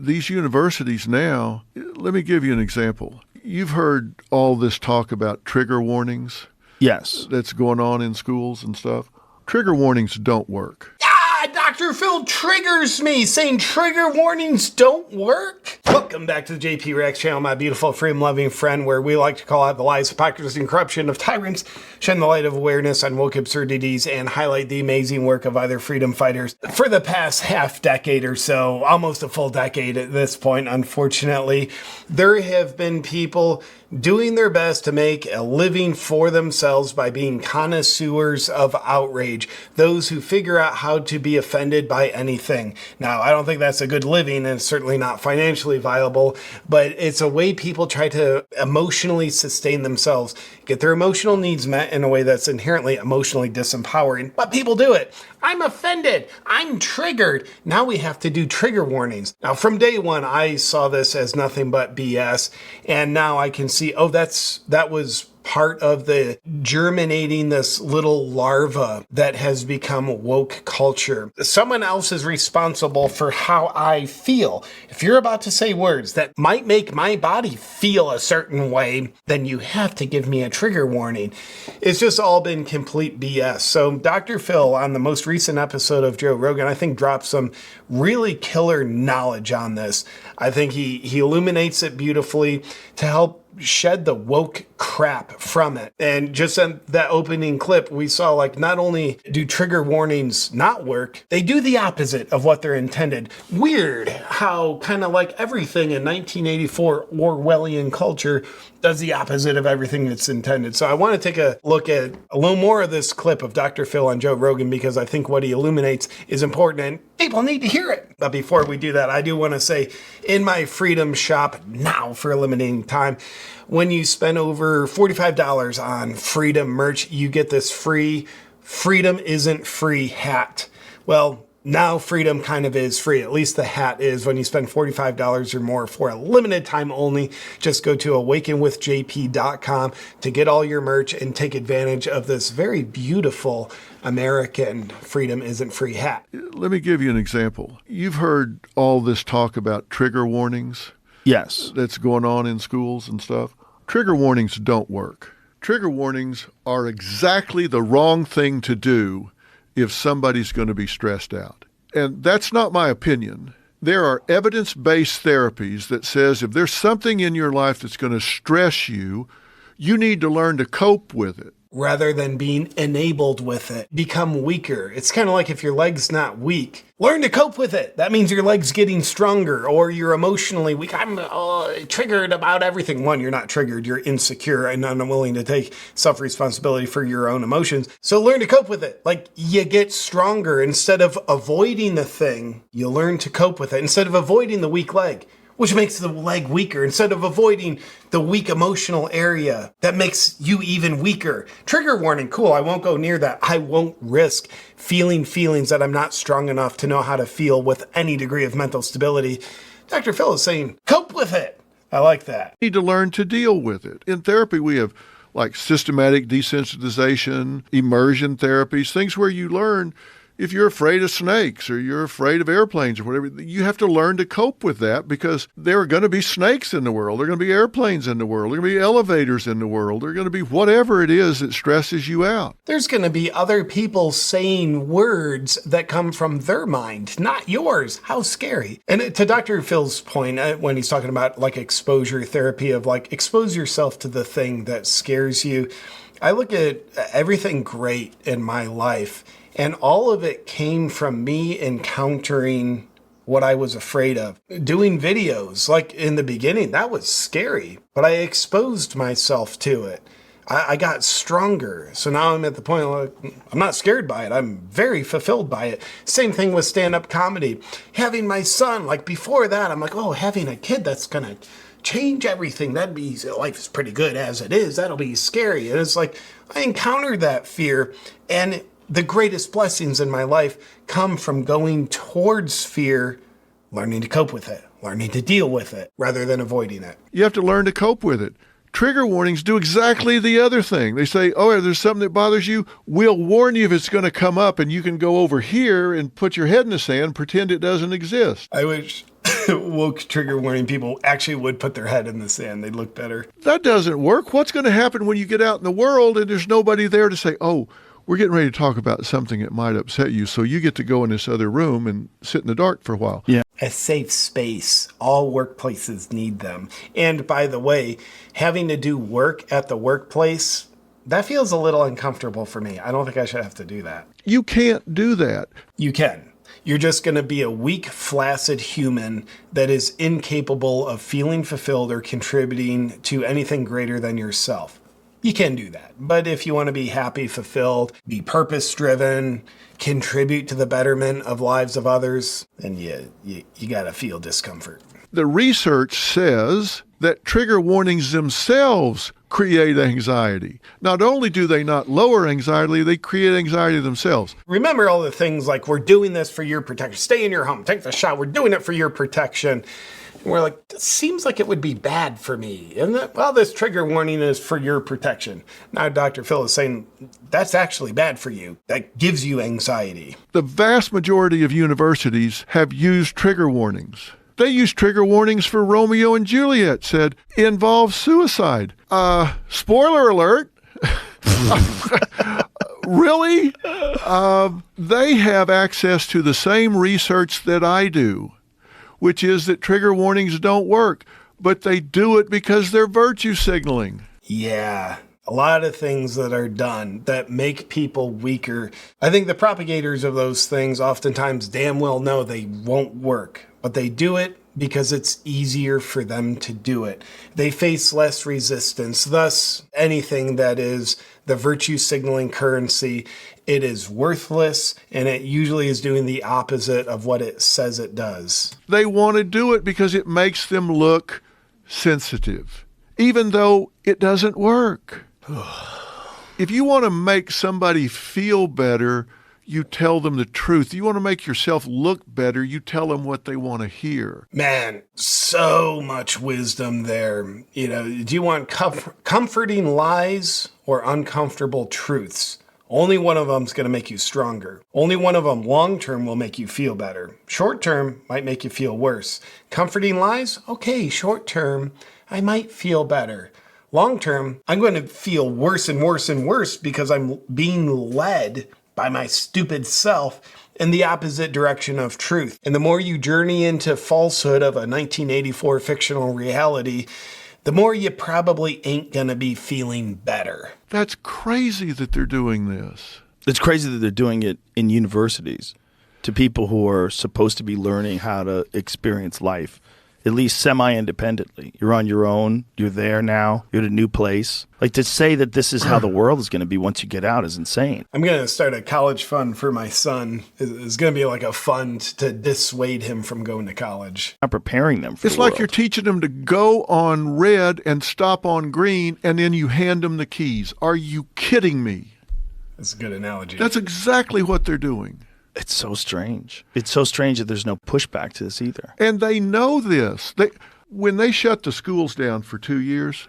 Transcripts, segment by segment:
these universities now, let me give you an example. You've heard all this talk about trigger warnings. Yes. That's going on in schools and stuff. Trigger warnings don't work. Dr. Phil triggers me saying trigger warnings don't work. Welcome back to the JP Reacts channel, my beautiful freedom-loving friend, where we like to call out the lies, hypocrisy, and corruption of tyrants, shine the light of awareness on woke absurdities, and highlight the amazing work of other freedom fighters for the past half decade or so, almost a full decade at this point, unfortunately. There have been people doing their best to make a living for themselves by being connoisseurs of outrage, those who figure out how to be offended by anything. Now, I don't think that's a good living, and it's certainly not financially viable, but it's a way people try to emotionally sustain themselves, get their emotional needs met in a way that's inherently emotionally disempowering, but people do it. I'm offended. I'm triggered. Now we have to do trigger warnings. Now, from day one, I saw this as nothing but BS, and now I can see, oh, that was part of the germinating this little larva that has become woke culture. Someone else is responsible for how I feel. If you're about to say words that might make my body feel a certain way, then you have to give me a trigger warning. It's just all been complete BS. So Dr. Phil, on the most recent episode of Joe Rogan, I think dropped some really killer knowledge on this. I think he illuminates it beautifully to help shed the woke crap from it. And just in that opening clip, we saw like not only do trigger warnings not work, they do the opposite of what they're intended. Weird how kind of like everything in 1984 Orwellian culture does the opposite of everything that's intended. So I want to take a look at a little more of this clip of Dr. Phil on Joe Rogan, because I think what he illuminates is important and people need to hear it. But before we do that, I do want to say in my Freedom Shop now for a limited time, when you spend over $45 on Freedom merch, you get this free Freedom Isn't Free hat. Well, now Freedom kind of is free. At least the hat is when you spend $45 or more for a limited time only. Just go to awakenwithjp.com to get all your merch and take advantage of this very beautiful American Freedom Isn't Free hat. Let me give you an example. You've heard all this talk about trigger warnings. Yes. That's going on in schools and stuff. Trigger warnings don't work. Trigger warnings are exactly the wrong thing to do if somebody's going to be stressed out. And that's not my opinion. There are evidence-based therapies that says if there's something in your life that's going to stress you, you need to learn to cope with it. Rather than being enabled with it, become weaker. It's kind of like if your leg's not weak, learn to cope with it. That means your leg's getting stronger, or you're emotionally weak. I'm triggered about everything. One, you're not triggered, you're insecure and unwilling to take self-responsibility for your own emotions. So learn to cope with it. Like, you get stronger. Instead of avoiding the thing, you learn to cope with it. Instead of avoiding the weak leg, which makes the leg weaker, instead of avoiding the weak emotional area, that makes you even weaker. Trigger warning, cool, I won't go near that. I won't risk feeling feelings that I'm not strong enough to know how to feel with any degree of mental stability. Dr. Phil is saying, cope with it. I like that. You need to learn to deal with it. In therapy, we have like systematic desensitization, immersion therapies, things where you learn if you're afraid of snakes or you're afraid of airplanes or whatever, you have to learn to cope with that, because there are going to be snakes in the world. There are going to be airplanes in the world. There are going to be elevators in the world. There are going to be whatever it is that stresses you out. There's going to be other people saying words that come from their mind, not yours. How scary. And to Dr. Phil's point, when he's talking about like exposure therapy of like expose yourself to the thing that scares you, I look at everything great in my life, and all of it came from me encountering what I was afraid of. Doing videos, like in the beginning, that was scary, but I exposed myself to it. I got stronger. So now I'm at the point where I'm not scared by it. I'm very fulfilled by it. Same thing with stand-up comedy. Having my son, like before that, I'm like, oh, having a kid, that's going to change everything. That'd be, life is pretty good as it is. That'll be scary. And it's like, I encountered that fear, and the greatest blessings in my life come from going towards fear, learning to cope with it, learning to deal with it, rather than avoiding it. You have to learn to cope with it. Trigger warnings do exactly the other thing. They say, oh, if there's something that bothers you, we'll warn you if it's going to come up, and you can go over here and put your head in the sand, pretend it doesn't exist. I wish woke trigger warning people actually would put their head in the sand. They'd look better. That doesn't work. What's going to happen when you get out in the world and there's nobody there to say, oh, we're getting ready to talk about something that might upset you, so you get to go in this other room and sit in the dark for a while. Yeah. A safe space. All workplaces need them. And by the way, having to do work at the workplace, that feels a little uncomfortable for me. I don't think I should have to do that. You can't do that. You can. You're just going to be a weak, flaccid human that is incapable of feeling fulfilled or contributing to anything greater than yourself. You can do that. But if you want to be happy, fulfilled, be purpose-driven, contribute to the betterment of lives of others, then you got to feel discomfort. The research says that trigger warnings themselves create anxiety. Not only do they not lower anxiety, they create anxiety themselves. Remember all the things like, we're doing this for your protection. Stay in your home. Take the shot. We're doing it for your protection. And we're like, it seems like it would be bad for me. Isn't it? Well, this trigger warning is for your protection. Now, Dr. Phil is saying that's actually bad for you. That gives you anxiety. The vast majority of universities have used trigger warnings. They use trigger warnings for Romeo and Juliet, said, involves suicide. Spoiler alert. Really? They have access to the same research that I do, which is that trigger warnings don't work, but they do it because they're virtue signaling. Yeah. A lot of things that are done that make people weaker. I think the propagators of those things oftentimes damn well know they won't work, but they do it because it's easier for them to do it. They face less resistance. Thus, anything that is the virtue signaling currency, it is worthless, and it usually is doing the opposite of what it says it does. They want to do it because it makes them look sensitive, even though it doesn't work. If you want to make somebody feel better, you tell them the truth. You want to make yourself look better, you tell them what they want to hear. Man, so much wisdom there. You know, do you want comforting lies or uncomfortable truths? Only one of them is going to make you stronger. Only one of them long-term will make you feel better. Short-term might make you feel worse. Comforting lies? Okay, short-term, I might feel better. Long-term, I'm going to feel worse and worse and worse because I'm being led by my stupid self in the opposite direction of truth. And the more you journey into falsehood of a 1984 fictional reality, the more you probably ain't going to be feeling better. That's crazy that they're doing this. It's crazy that they're doing it in universities to people who are supposed to be learning how to experience life, at least semi-independently. You're on your own. You're there now. You're at a new place. Like, to say that this is how the world is going to be once you get out is insane. I'm going to start a college fund for my son. It's going to be like a fund to dissuade him from going to college. Not preparing them for It's the like world. you're teaching them to go on red and stop on green, and then you hand them the keys. Are you kidding me? That's a good analogy. That's exactly what they're doing. It's so strange. It's so strange that there's no pushback to this either. And they know this. When they shut the schools down for 2 years,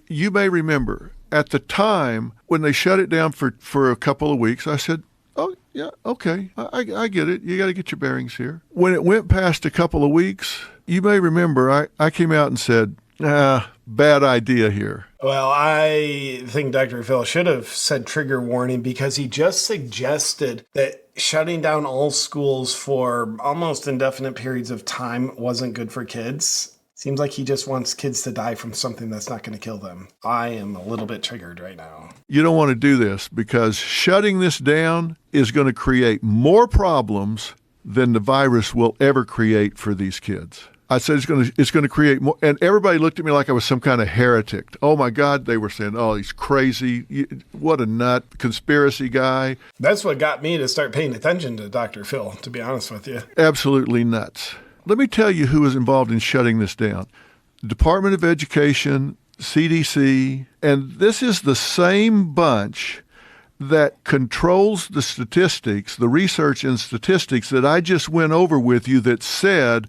you may remember at the time when they shut it down for a couple of weeks, I said, oh, yeah, okay, I get it. You got to get your bearings here. When it went past a couple of weeks, you may remember I came out and said, bad idea here. Well, I think Dr. Phil should have said trigger warning because he just suggested that shutting down all schools for almost indefinite periods of time wasn't good for kids. Seems like he just wants kids to die from something that's not going to kill them. I am a little bit triggered right now. You don't want to do this because shutting this down is going to create more problems than the virus will ever create for these kids. I said it's going to create more, and everybody looked at me like I was some kind of heretic. Oh my God, they were saying, "Oh, he's crazy! What a nut, conspiracy guy." That's what got me to start paying attention to Dr. Phil, to be honest with you. Absolutely nuts. Let me tell you who was involved in shutting this down: the Department of Education, CDC, and this is the same bunch that controls the statistics, the research and statistics that I just went over with you that said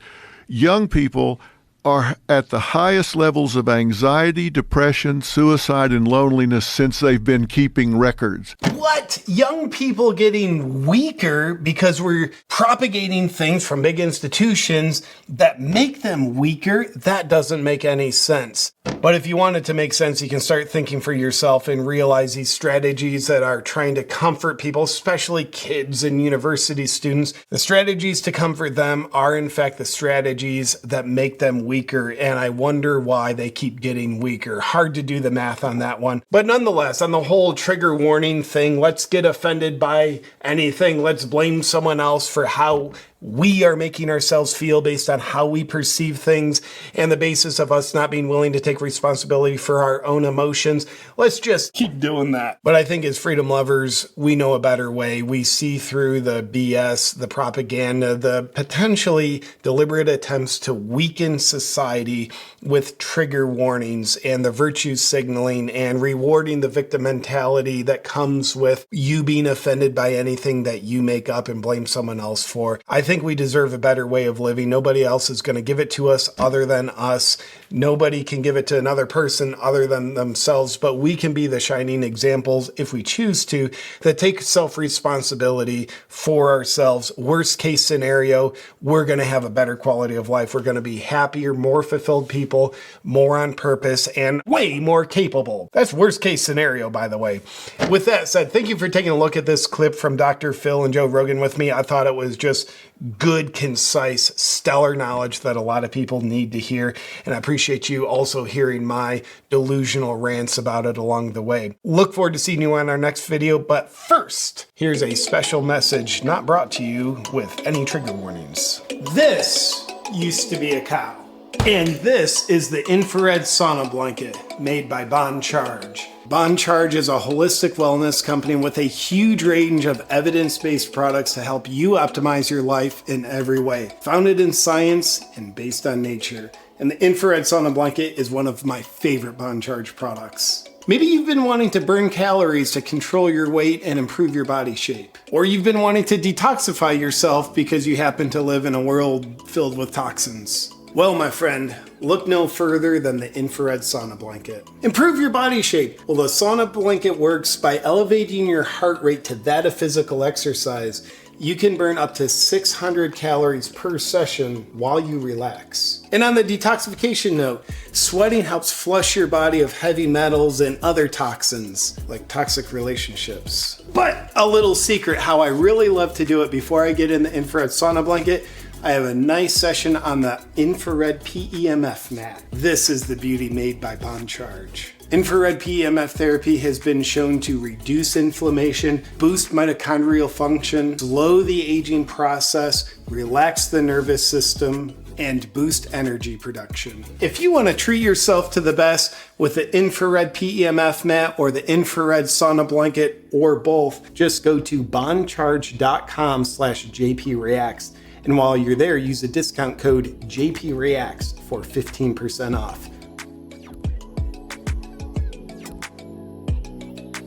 young people are at the highest levels of anxiety, depression, suicide, and loneliness since they've been keeping records. What? Young people getting weaker because we're propagating things from big institutions that make them weaker? That doesn't make any sense. But if you want it to make sense, you can start thinking for yourself and realize these strategies that are trying to comfort people, especially kids and university students, the strategies to comfort them are in fact the strategies that make them weaker. And I wonder why they keep getting weaker. Hard to do the math on that one. But nonetheless, on the whole trigger warning thing, let's get offended by anything. Let's blame someone else for how we are making ourselves feel based on how we perceive things and the basis of us not being willing to take responsibility for our own emotions. Let's just keep doing that. But I think as freedom lovers, we know a better way. We see through the BS, the propaganda, the potentially deliberate attempts to weaken society with trigger warnings and the virtue signaling and rewarding the victim mentality that comes with you being offended by anything that you make up and blame someone else for. I think we deserve a better way of living. Nobody else is going to give it to us other than us. Nobody can give it to another person other than themselves, but we can be the shining examples, if we choose to, that take self-responsibility for ourselves. Worst case scenario, we're going to have a better quality of life. We're going to be happier, more fulfilled people, more on purpose, and way more capable. That's worst case scenario, by the way. With that said, thank you for taking a look at this clip from Dr. Phil and Joe Rogan with me. I thought it was just good, concise, stellar knowledge that a lot of people need to hear. And I appreciate you also hearing my delusional rants about it along the way. Look forward to seeing you on our next video. But first, here's a special message not brought to you with any trigger warnings. This used to be a cow. And this is the infrared sauna blanket made by Bon Charge. Bon Charge is a holistic wellness company with a huge range of evidence-based products to help you optimize your life in every way. Founded in science and based on nature. And the infrared sauna blanket is one of my favorite Bon Charge products. Maybe you've been wanting to burn calories to control your weight and improve your body shape. Or you've been wanting to detoxify yourself because you happen to live in a world filled with toxins. Well, my friend, look no further than the infrared sauna blanket. Improve your body shape. Well, the sauna blanket works by elevating your heart rate to that of physical exercise. You can burn up to 600 calories per session while you relax. And on the detoxification note, sweating helps flush your body of heavy metals and other toxins, like toxic relationships. But a little secret how I really love to do it before I get in the infrared sauna blanket, I have a nice session on the infrared PEMF mat. This is the beauty made by Bon Charge. Infrared PEMF therapy has been shown to reduce inflammation, boost mitochondrial function, slow the aging process, relax the nervous system, and boost energy production. If you want to treat yourself to the best with the infrared PEMF mat or the infrared sauna blanket or both, just go to boncharge.com/JPReacts. And while you're there, use the discount code JPReacts for 15% off.